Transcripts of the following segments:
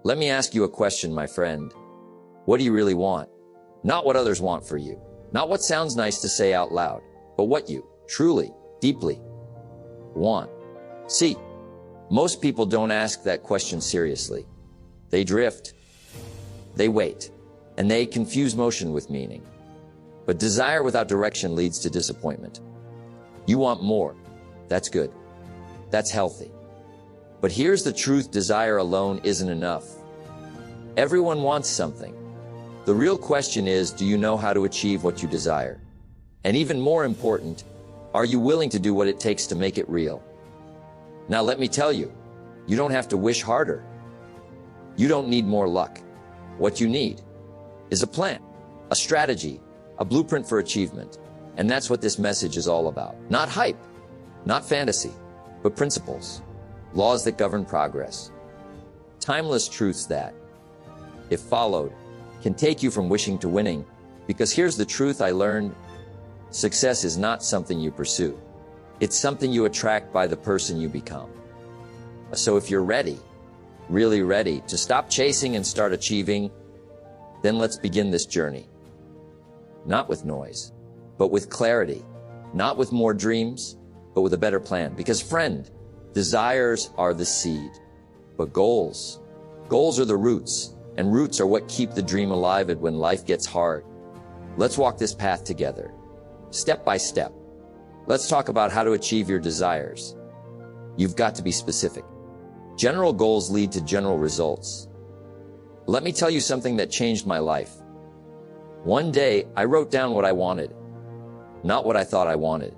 Let me ask you a question, my friend. What do you really want? Not what others want for you. Not what sounds nice to say out loud, but what you truly, deeply want. See, most people don't ask that question seriously. They drift, they wait, and they confuse motion with meaning. But desire without direction leads to disappointment. You want more. That's good. That's healthy. But here's the truth: desire alone isn't enough. Everyone wants something. The real question is, do you know how to achieve what you desire? And even more important, are you willing to do what it takes to make it real? Now let me tell you, you don't have to wish harder. You don't need more luck. What you need is a plan, a strategy, a blueprint for achievement. And that's what this message is all about. Not hype, not fantasy, but principles, laws that govern progress. Timeless truths that, if followed, can take you from wishing to winning. Because here's the truth I learned: success is not something you pursue. It's something you attract by the person you become. So if you're ready, really ready to stop chasing and start achieving, then let's begin this journey. Not with noise, but with clarity. Not with more dreams, but with a better plan. Because friend, desires are the seed, but goals are the roots. And roots are what keep the dream alive when life gets hard. Let's walk this path together, step by step. Let's talk about how to achieve your desires. You've got to be specific. General goals lead to general results. Let me tell you something that changed my life. One day, I wrote down what I wanted. Not what I thought I wanted.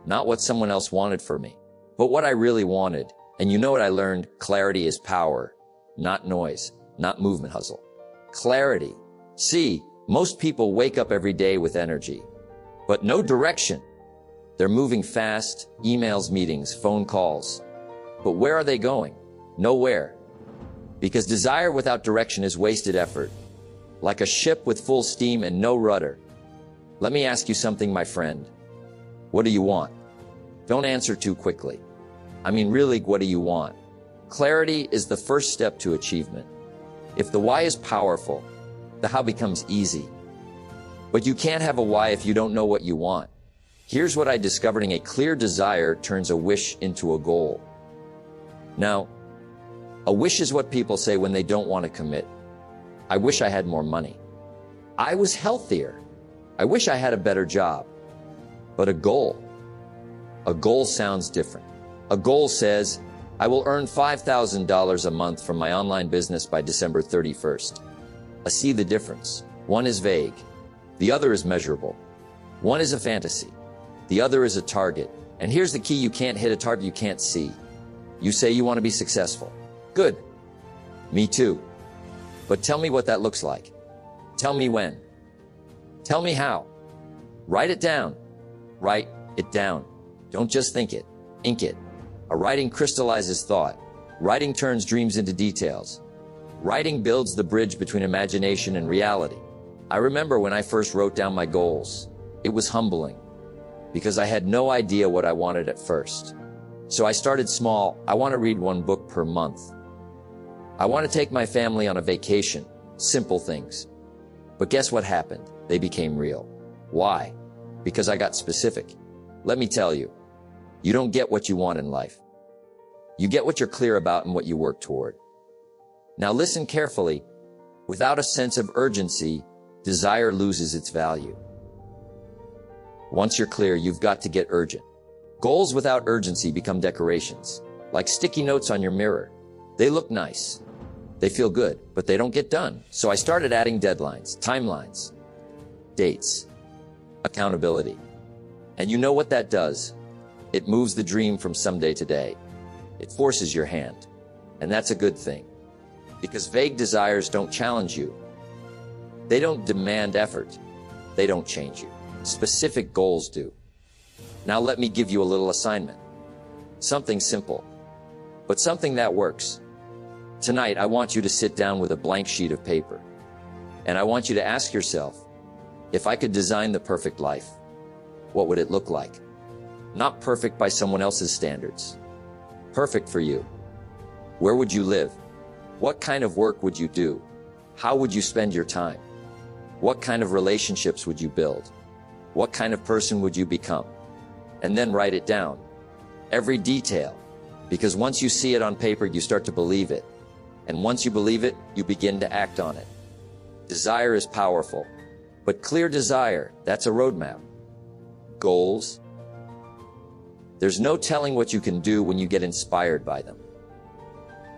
Not what someone else wanted for me. But what I really wanted. And you know what I learned? Clarity is power, not noise. Not movement hustle. Clarity. See, most people wake up every day with energy, but no direction. They're moving fast, emails, meetings, phone calls. But where are they going? Nowhere. Because desire without direction is wasted effort, like a ship with full steam and no rudder. Let me ask you something, my friend. What do you want? Don't answer too quickly. I mean, really, what do you want? Clarity is the first step to achievement. If the why is powerful, the how becomes easy. But you can't have a why if you don't know what you want. Here's what I discovered: a clear desire turns a wish into a goal. Now, a wish is what people say when they don't want to commit. I wish I had more money. I was healthier. I wish I had a better job. But a goal sounds different. A goal says, I will earn $5,000 a month from my online business by December 31st. See the difference? One is vague. The other is measurable. One is a fantasy. The other is a target. And here's the key: you can't hit a target you can't see. You say you want to be successful. Good. Me too. But tell me what that looks like. Tell me when. Tell me how. Write it down. Write it down. Don't just think it. Ink it. A writing crystallizes thought. Writing turns dreams into details. Writing builds the bridge between imagination and reality. I remember when I first wrote down my goals. It was humbling, because I had no idea what I wanted at first. So I started small. I want to read one book per month. I want to take my family on a vacation. Simple things. But guess what happened? They became real. Why? Because I got specific. Let me tell you, you don't get what you want in life. You get what you're clear about and what you work toward. Now listen carefully. Without a sense of urgency, desire loses its value. Once you're clear, you've got to get urgent. Goals without urgency become decorations, like sticky notes on your mirror. They look nice. They feel good, but they don't get done. So I started adding deadlines, timelines, dates, accountability. And you know what that does? It moves the dream from someday to day. It forces your hand. And that's a good thing. Because vague desires don't challenge you. They don't demand effort. They don't change you. Specific goals do. Now let me give you a little assignment. Something simple, but something that works. Tonight, I want you to sit down with a blank sheet of paper. And I want you to ask yourself, if I could design the perfect life, what would it look like? Not perfect by someone else's standards. Perfect for you. Where would you live? What kind of work would you do? How would you spend your time? What kind of relationships would you build? What kind of person would you become? And then write it down. Every detail. Because once you see it on paper, you start to believe it. And once you believe it, you begin to act on it. Desire is powerful. But clear desire, that's a roadmap. Goals. There's no telling what you can do when you get inspired by them.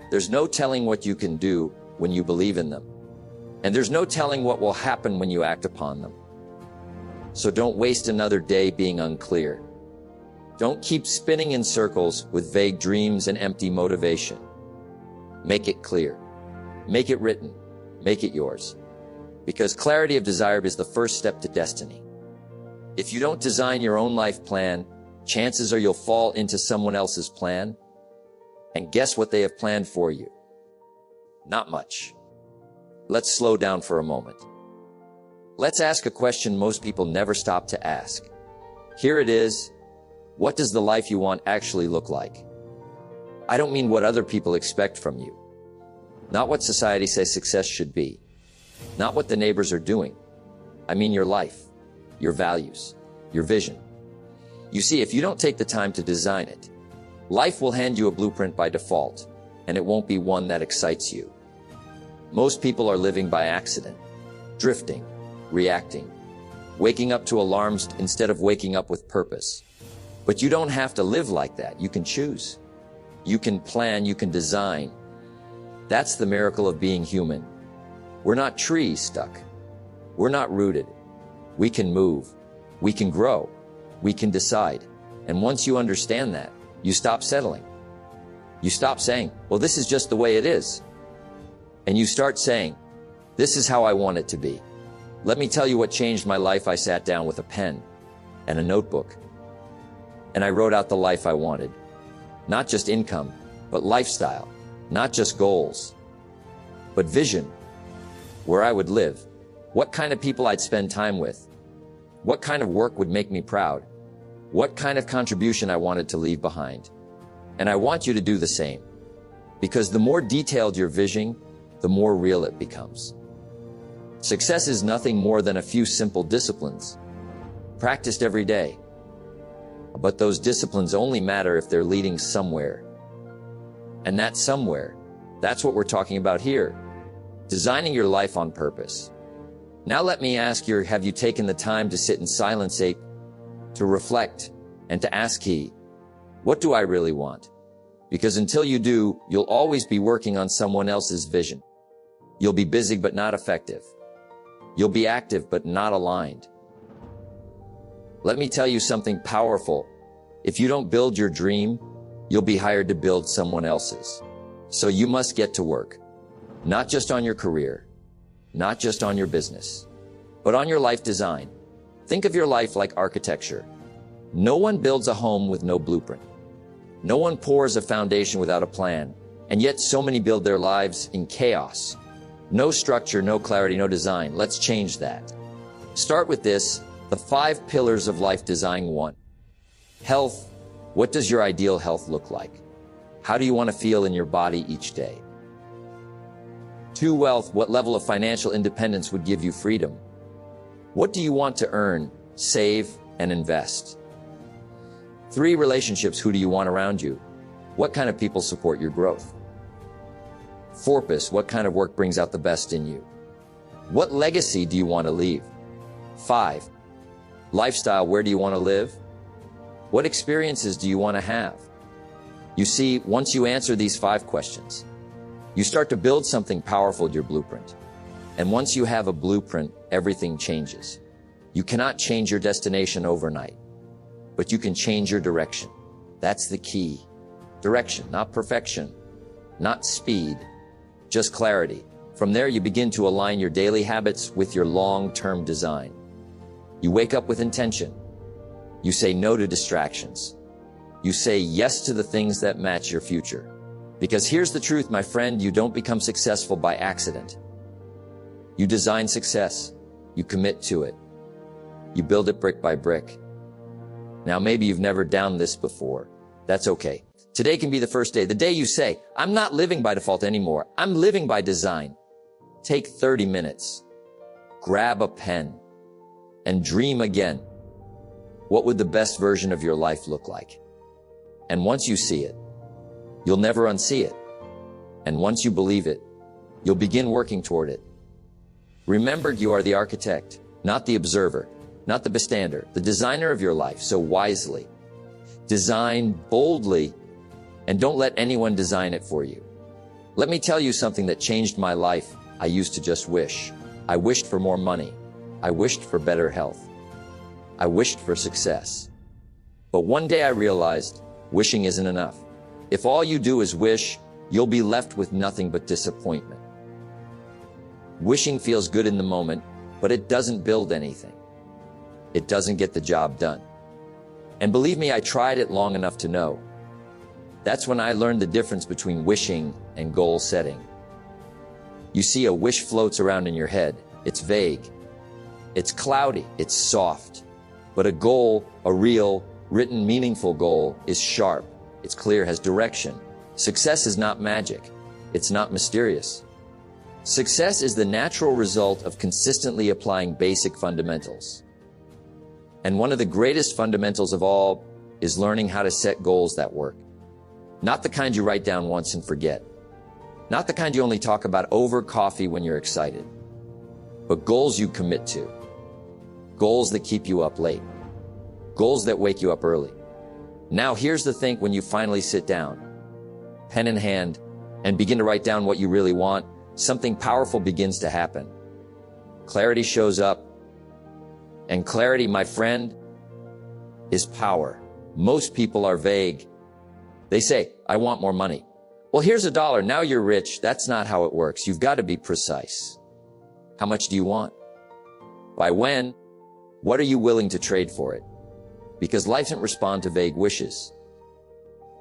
There's no telling what you can do when you believe in them. And there's no telling what will happen when you act upon them. So don't waste another day being unclear. Don't keep spinning in circles with vague dreams and empty motivation. Make it clear. Make it written. Make it yours. Because clarity of desire is the first step to destiny. If you don't design your own life plan, chances are you'll fall into someone else's plan. And guess what they have planned for you? Not much. Let's slow down for a moment. Let's ask a question most people never stop to ask. Here it is. What does the life you want actually look like? I don't mean what other people expect from you. Not what society says success should be. Not what the neighbors are doing. I mean your life, your values, your vision. You see, if you don't take the time to design it, life will hand you a blueprint by default, and it won't be one that excites you. Most people are living by accident, drifting, reacting, waking up to alarms instead of waking up with purpose. But you don't have to live like that. You can choose. You can plan, you can design. That's the miracle of being human. We're not trees stuck. We're not rooted. We can move. We can grow. We can decide. And once you understand that, you stop settling. You stop saying, well, this is just the way it is. And you start saying, this is how I want it to be. Let me tell you what changed my life. I sat down with a pen and a notebook, and I wrote out the life I wanted. Not just income, but lifestyle. Not just goals, but vision. Where I would live, what kind of people I'd spend time with, what kind of work would make me proud, what kind of contribution I wanted to leave behind. And I want you to do the same. Because the more detailed your vision, the more real it becomes. Success is nothing more than a few simple disciplines, practiced every day. But those disciplines only matter if they're leading somewhere. And that somewhere, that's what we're talking about here. Designing your life on purpose. Now let me ask you, have you taken the time to sit in silence, to reflect, and to ask what do I really want? Because until you do, you'll always be working on someone else's vision. You'll be busy but not effective. You'll be active but not aligned. Let me tell you something powerful. If you don't build your dream, you'll be hired to build someone else's. So you must get to work. Not just on your career, not just on your business, but on your life design. Think of your life like architecture. No one builds a home with no blueprint. No one pours a foundation without a plan, and yet so many build their lives in chaos. No structure, no clarity, no design. Let's change that. Start with this, the 5 pillars of life design. 1. Health. What does your ideal health look like? How do you want to feel in your body each day? 2. Wealth. What level of financial independence would give you freedom? What do you want to earn, save, and invest? 3. Relationships. Who do you want around you? What kind of people support your growth? 4. Purpose. What kind of work brings out the best in you? What legacy do you want to leave? 5. Lifestyle. Where do you want to live? What experiences do you want to have? You see, once you answer these 5 questions, you start to build something powerful, your blueprint. And once you have a blueprint, everything changes. You cannot change your destination overnight, but you can change your direction. That's the key. Direction, not perfection, not speed, just clarity. From there, you begin to align your daily habits with your long-term design. You wake up with intention. You say no to distractions. You say yes to the things that match your future. Because here's the truth, my friend, you don't become successful by accident. You design success. You commit to it. You build it brick by brick. Now, maybe you've never done this before. That's okay. Today can be the first day, the day you say, I'm not living by default anymore. I'm living by design. Take 30 minutes, grab a pen, and dream again. What would the best version of your life look like? And once you see it, you'll never unsee it. And once you believe it, you'll begin working toward it. Remember, you are the architect, not the observer, not the bystander, the designer of your life. So wisely, design boldly, and don't let anyone design it for you. Let me tell you something that changed my life. I used to just wish. I wished for more money. I wished for better health. I wished for success. But one day I realized wishing isn't enough. If all you do is wish, you'll be left with nothing but disappointment. Wishing feels good in the moment, but it doesn't build anything. It doesn't get the job done. And believe me, I tried it long enough to know. That's when I learned the difference between wishing and goal setting. You see, a wish floats around in your head. It's vague. It's cloudy. It's soft. But a goal, a real, written, meaningful goal, is sharp. It's clear, has direction. Success is not magic. It's not mysterious. Success is the natural result of consistently applying basic fundamentals. And one of the greatest fundamentals of all is learning how to set goals that work. Not the kind you write down once and forget. Not the kind you only talk about over coffee when you're excited. But goals you commit to. Goals that keep you up late. Goals that wake you up early. Now here's the thing: when you finally sit down, pen in hand, and begin to write down what you really want, something powerful begins to happen. Clarity shows up. And clarity, my friend, is power. Most people are vague. They say, I want more money. Well, here's $1. Now you're rich. That's not how it works. You've got to be precise. How much do you want? By when? What are you willing to trade for it? Because life doesn't respond to vague wishes.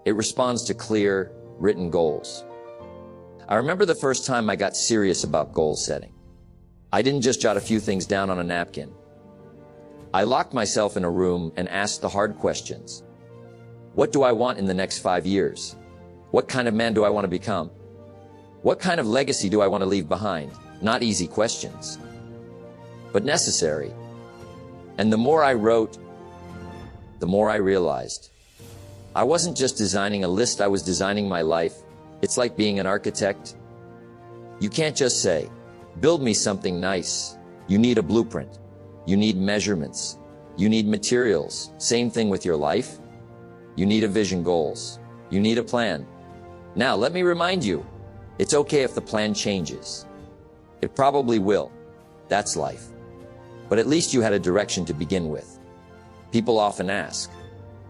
It responds to clear, written goals. I remember the first time I got serious about goal setting. I didn't just jot a few things down on a napkin. I locked myself in a room and asked the hard questions. What do I want in the next 5 years? What kind of man do I want to become? What kind of legacy do I want to leave behind? Not easy questions, but necessary. And the more I wrote, the more I realized I wasn't just designing a list, I was designing my life. It's like being an architect. You can't just say, build me something nice. You need a blueprint. You need measurements. You need materials. Same thing with your life. You need a vision, goals. You need a plan. Now, let me remind you, it's okay if the plan changes. It probably will. That's life. But at least you had a direction to begin with. People often ask,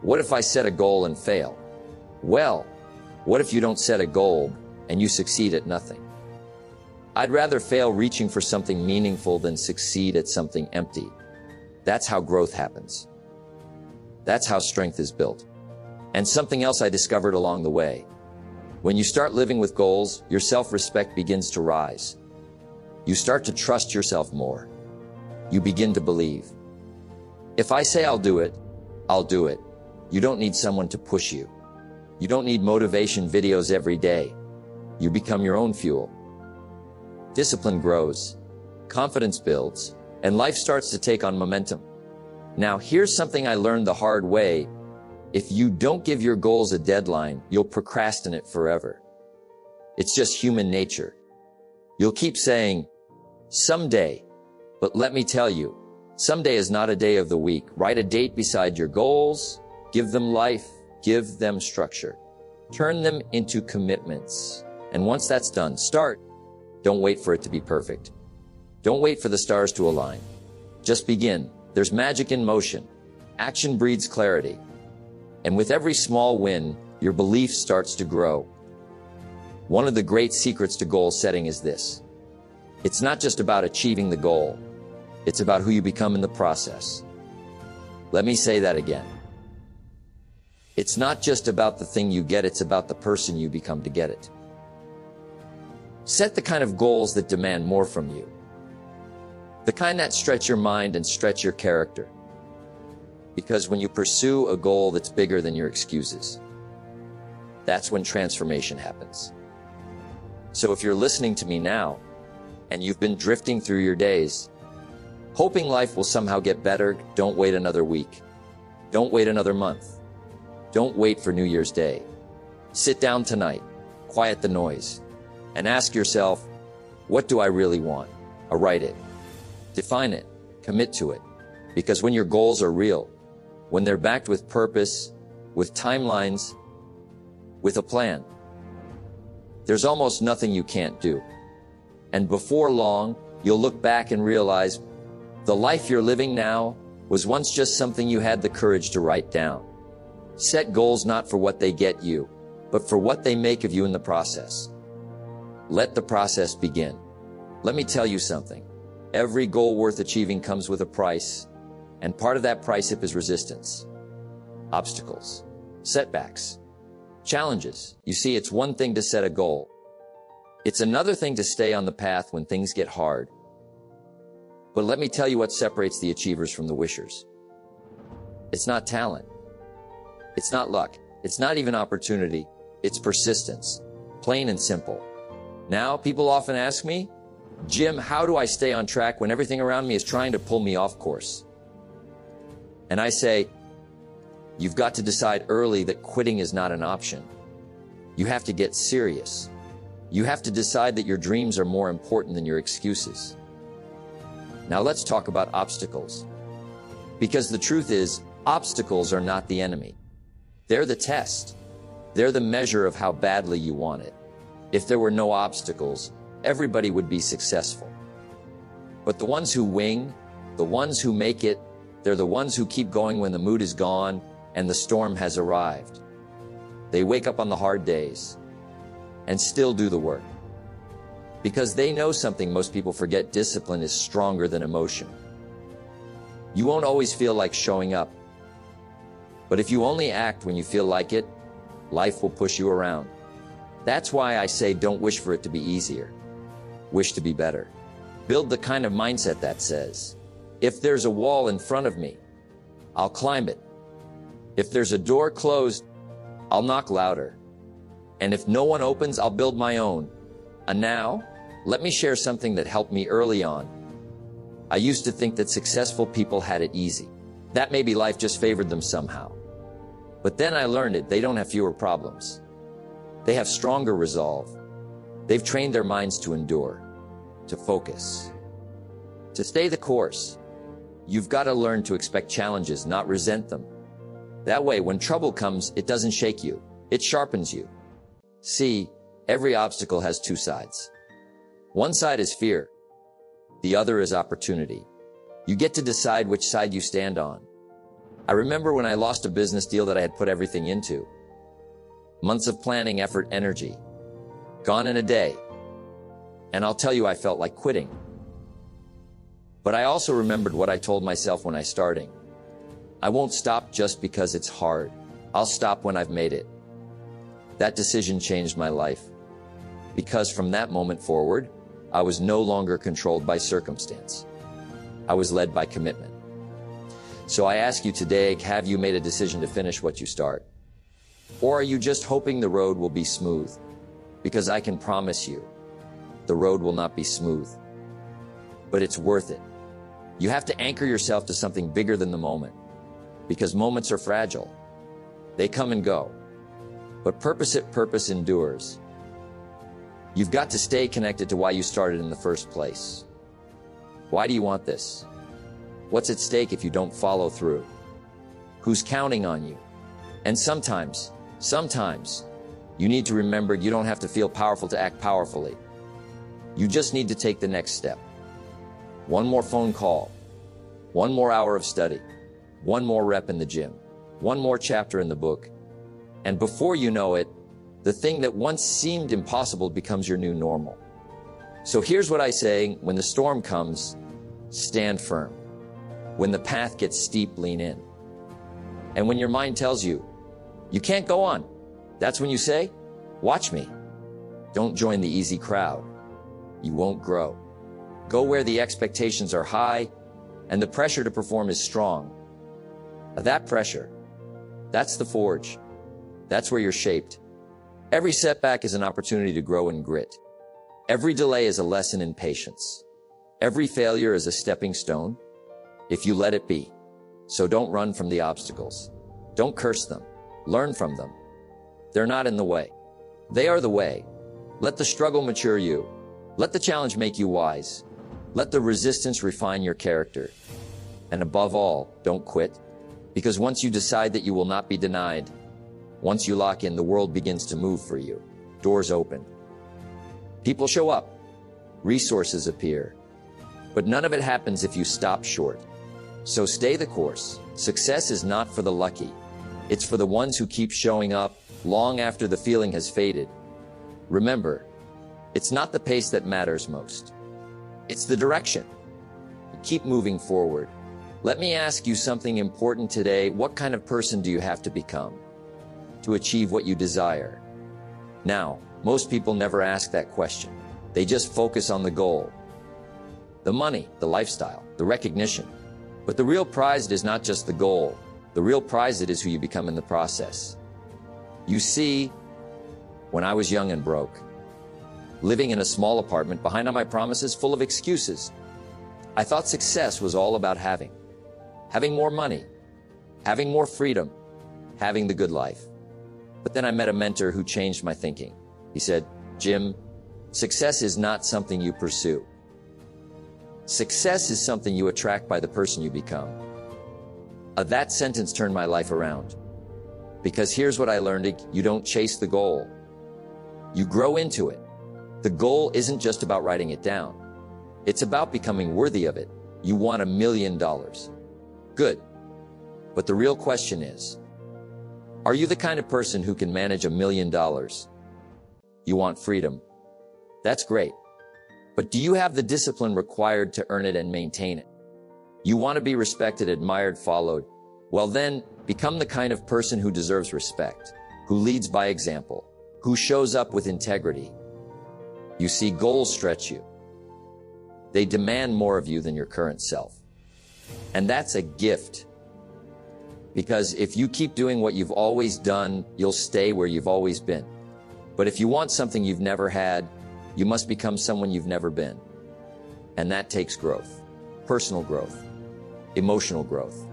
what if I set a goal and fail? Well, what if you don't set a goal and you succeed at nothing? I'd rather fail reaching for something meaningful than succeed at something empty. That's how growth happens. That's how strength is built. And something else I discovered along the way. When you start living with goals, your self-respect begins to rise. You start to trust yourself more. You begin to believe. If I say I'll do it, I'll do it. You don't need someone to push you. You don't need motivation videos every day. You become your own fuel. Discipline grows, confidence builds, and life starts to take on momentum. Now, here's something I learned the hard way. If you don't give your goals a deadline, you'll procrastinate forever. It's just human nature. You'll keep saying, someday. But let me tell you, someday is not a day of the week. Write a date beside your goals. Give them life. Give them structure. Turn them into commitments. And once that's done, start. Don't wait for it to be perfect. Don't wait for the stars to align. Just begin. There's magic in motion. Action breeds clarity. And with every small win, your belief starts to grow. One of the great secrets to goal setting is this. It's not just about achieving the goal. It's about who you become in the process. Let me say that again. It's not just about the thing you get, it's about the person you become to get it. Set the kind of goals that demand more from you. The kind that stretch your mind and stretch your character. Because when you pursue a goal that's bigger than your excuses, That's when transformation happens. So if you're listening to me now, and you've been drifting through your days, hoping life will somehow get better, don't wait another week. Don't wait another month. Don't wait for New Year's Day. Sit down tonight, quiet the noise, and ask yourself, what do I really want? Or write it. Define it. Commit to it. Because when your goals are real, when they're backed with purpose, with timelines, with a plan, there's almost nothing you can't do. And before long, you'll look back and realize the life you're living now was once just something you had the courage to write down. Set goals not for what they get you, but for what they make of you in the process. Let the process begin. Let me tell you something. Every goal worth achieving comes with a price, and part of that price is resistance, obstacles, setbacks, challenges. You see, it's one thing to set a goal. It's another thing to stay on the path when things get hard. But let me tell you what separates the achievers from the wishers. It's not talent. It's not luck. It's not even opportunity. It's persistence. Plain and simple. Now, people often ask me, Jim, how do I stay on track when everything around me is trying to pull me off course? And I say, you've got to decide early that quitting is not an option. You have to get serious. You have to decide that your dreams are more important than your excuses. Now let's talk about obstacles. Because the truth is, obstacles are not the enemy. They're the test. They're the measure of how badly you want it. If there were no obstacles, everybody would be successful. But the ones who wing, the ones who make it, they're the ones who keep going when the mood is gone and the storm has arrived. They wake up on the hard days and still do the work. Because they know something most people forget: discipline is stronger than emotion. You won't always feel like showing up. But if you only act when you feel like it, life will push you around. That's why I say don't wish for it to be easier. Wish to be better. Build the kind of mindset that says, if there's a wall in front of me, I'll climb it. If there's a door closed, I'll knock louder. And if no one opens, I'll build my own. And now, let me share something that helped me early on. I used to think that successful people had it easy. That maybe life just favored them somehow. But then I learned they don't have fewer problems. They have stronger resolve. They've trained their minds to endure, to focus, to stay the course. You've got to learn to expect challenges, not resent them. That way, when trouble comes, it doesn't shake you. It sharpens you. See, every obstacle has two sides. One side is fear. The other is opportunity. You get to decide which side you stand on. I remember when I lost a business deal that I had put everything into. Months of planning, effort, energy. Gone in a day. And I'll tell you, I felt like quitting. But I also remembered what I told myself when I started. I won't stop just because it's hard. I'll stop when I've made it. That decision changed my life. Because from that moment forward, I was no longer controlled by circumstance. I was led by commitment. So I ask you today, have you made a decision to finish what you start? Or are you just hoping the road will be smooth? Because I can promise you, the road will not be smooth. But it's worth it. You have to anchor yourself to something bigger than the moment. Because moments are fragile. They come and go. But purpose endures. You've got to stay connected to why you started in the first place. Why do you want this? What's at stake if you don't follow through? Who's counting on you? And sometimes, you need to remember you don't have to feel powerful to act powerfully. You just need to take the next step. One more phone call. One more hour of study. One more rep in the gym. One more chapter in the book. And before you know it, the thing that once seemed impossible becomes your new normal. So here's what I say: when the storm comes, stand firm. When the path gets steep, lean in. And when your mind tells you, you can't go on, that's when you say, watch me. Don't join the easy crowd. You won't grow. Go where the expectations are high and the pressure to perform is strong. That pressure, that's the forge. That's where you're shaped. Every setback is an opportunity to grow in grit. Every delay is a lesson in patience. Every failure is a stepping stone, if you let it be. So don't run from the obstacles. Don't curse them. Learn from them. They're not in the way. They are the way. Let the struggle mature you. Let the challenge make you wise. Let the resistance refine your character. And above all, don't quit. Because once you decide that you will not be denied, once you lock in, the world begins to move for you. Doors open. People show up. Resources appear. But none of it happens if you stop short. So stay the course. Success is not for the lucky. It's for the ones who keep showing up long after the feeling has faded. Remember, it's not the pace that matters most. It's the direction. Keep moving forward. Let me ask you something important today. What kind of person do you have to become to achieve what you desire? Now, most people never ask that question. They just focus on the goal, the money, the lifestyle, the recognition. But the real prize is not just the goal. The real prize is who you become in the process. You see, when I was young and broke, living in a small apartment behind on my promises, full of excuses, I thought success was all about having more money, having more freedom, having the good life. But then I met a mentor who changed my thinking. He said, "Jim, success is not something you pursue. Success is something you attract by the person you become." That sentence turned my life around. Because here's what I learned: you don't chase the goal. You grow into it. The goal isn't just about writing it down. It's about becoming worthy of it. You want $1 million. Good. But the real question is, are you the kind of person who can manage $1 million? You want freedom. That's great. But do you have the discipline required to earn it and maintain it? You want to be respected, admired, followed? Well then, become the kind of person who deserves respect, who leads by example, who shows up with integrity. You see, goals stretch you. They demand more of you than your current self. And that's a gift. Because if you keep doing what you've always done, you'll stay where you've always been. But if you want something you've never had, you must become someone you've never been. And that takes growth. Personal growth. Emotional growth.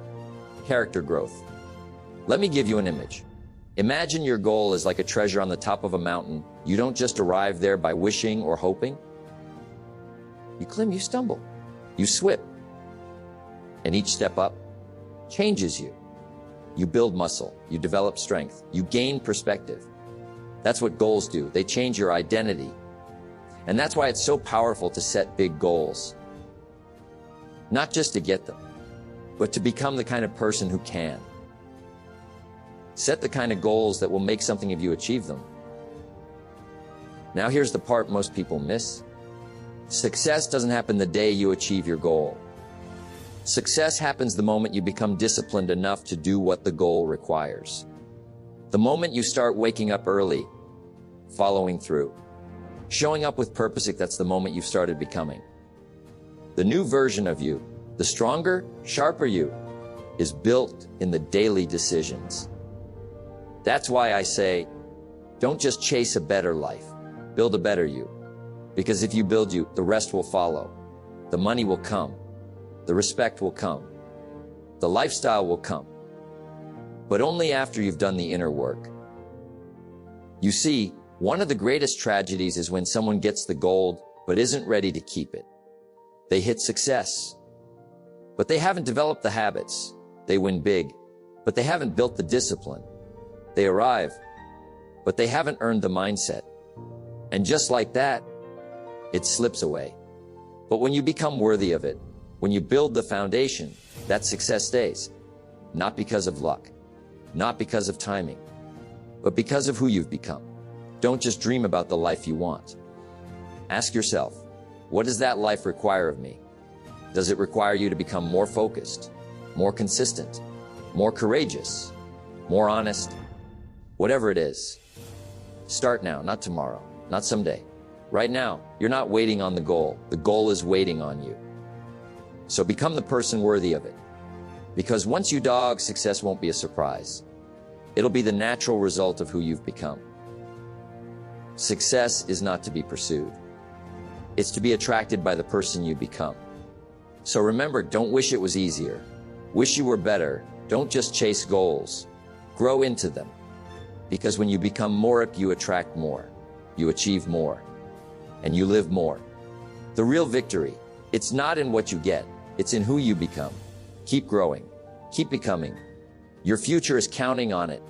Character growth. Let me give you an image. Imagine your goal is like a treasure on the top of a mountain. You don't just arrive there by wishing or hoping. You climb, you stumble, you slip. And each step up changes you. You build muscle, you develop strength, you gain perspective. That's what goals do. They change your identity. And that's why it's so powerful to set big goals. Not just to get them, but to become the kind of person who can. Set the kind of goals that will make something of you achieve them. Now here's the part most people miss. Success doesn't happen the day you achieve your goal. Success happens the moment you become disciplined enough to do what the goal requires. The moment you start waking up early, following through, showing up with purpose, that's the moment you've started becoming. The new version of you, the stronger, sharper you, is built in the daily decisions. That's why I say, don't just chase a better life, build a better you. Because if you build you, the rest will follow. The money will come. The respect will come. The lifestyle will come. But only after you've done the inner work. You see, one of the greatest tragedies is when someone gets the gold, but isn't ready to keep it. They hit success, but they haven't developed the habits. They win big, but they haven't built the discipline. They arrive, but they haven't earned the mindset. And just like that, it slips away. But when you become worthy of it, when you build the foundation, that success stays. Not because of luck, not because of timing, but because of who you've become. Don't just dream about the life you want. Ask yourself, what does that life require of me? Does it require you to become more focused, more consistent, more courageous, more honest? Whatever it is, start now, not tomorrow, not someday. Right now, you're not waiting on the goal. The goal is waiting on you. So become the person worthy of it. Because once you dog, success won't be a surprise. It'll be the natural result of who you've become. Success is not to be pursued. It's to be attracted by the person you become. So remember, don't wish it was easier. Wish you were better. Don't just chase goals. Grow into them. Because when you become more, you attract more. You achieve more. And you live more. The real victory, it's not in what you get. It's in who you become. Keep growing. Keep becoming. Your future is counting on it.